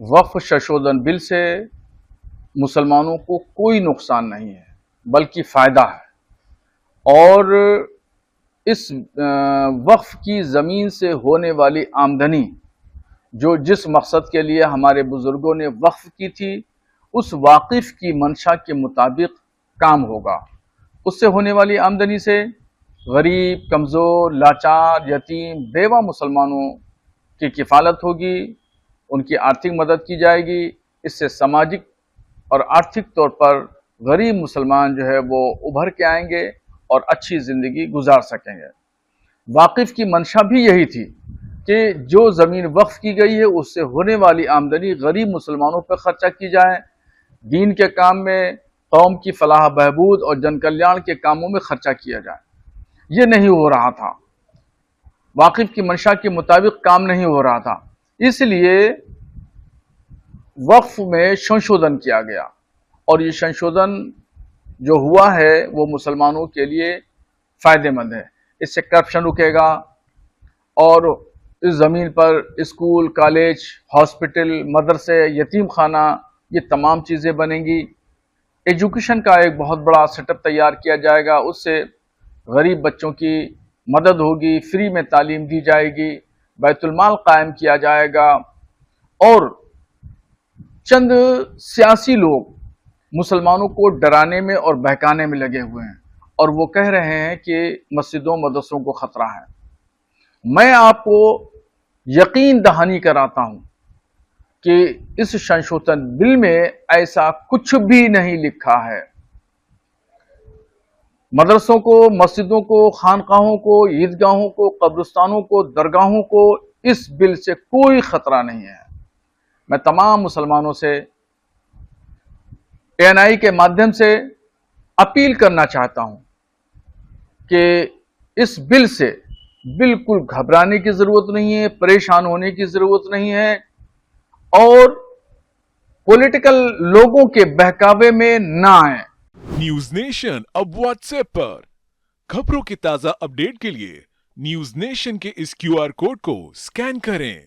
वक्फ संशोधन बिल से मुसलमानों को कोई नुकसान नहीं है बल्कि फ़ायदा है। और इस वक्फ की ज़मीन से होने वाली आमदनी जो जिस मकसद के लिए हमारे बुज़ुर्गों ने वक्फ की थी, उस वाकिफ़ की मंशा के मुताबिक काम होगा। उससे होने वाली आमदनी से गरीब, कमज़ोर, लाचार, यतीम, बेवा मुसलमानों की किफ़ालत होगी, उनकी आर्थिक मदद की जाएगी। इससे सामाजिक और आर्थिक तौर पर गरीब मुसलमान जो है वो उभर के आएंगे और अच्छी ज़िंदगी गुजार सकेंगे। वाकिफ़ की मंशा भी यही थी कि जो ज़मीन वक्फ की गई है उससे होने वाली आमदनी गरीब मुसलमानों पर ख़र्चा की जाए, दीन के काम में, कौम की फलाह बहबूद और जन कल्याण के कामों में खर्चा किया जाए। ये नहीं हो रहा था, वाकिफ़ की मंशा के मुताबिक काम नहीं हो रहा था, इसलिए वक्फ में संशोधन किया गया। और ये संशोधन जो हुआ है वो मुसलमानों के लिए फ़ायदेमंद है। इससे करप्शन रुकेगा और इस ज़मीन पर स्कूल, कॉलेज, हॉस्पिटल, मदरसे, यतीम खाना, ये तमाम चीज़ें बनेंगी। एजुकेशन का एक बहुत बड़ा सेटअप तैयार किया जाएगा, उससे गरीब बच्चों की मदद होगी, फ्री में तालीम दी जाएगी, बैतुल-माल कायम किया जाएगा। और चंद सियासी लोग मुसलमानों को डराने में और बहकाने में लगे हुए हैं और वो कह रहे हैं कि मस्जिदों मदरसों को खतरा है। मैं आपको यकीन दहानी कराता हूं कि इस संशोधन बिल में ऐसा कुछ भी नहीं लिखा है। मदरसों को, मस्जिदों को, खानकाहों को, ईदगाहों को, कब्रिस्तानों को, दरगाहों को इस बिल से कोई खतरा नहीं है। मैं तमाम मुसलमानों से एएनआई के माध्यम से अपील करना चाहता हूं कि इस बिल से बिल्कुल घबराने की जरूरत नहीं है, परेशान होने की जरूरत नहीं है और पॉलिटिकल लोगों के बहकावे में ना आए। न्यूज नेशन अब व्हाट्सएप पर खबरों की ताजा अपडेट के लिए न्यूज नेशन के इस क्यूआर कोड को स्कैन करें।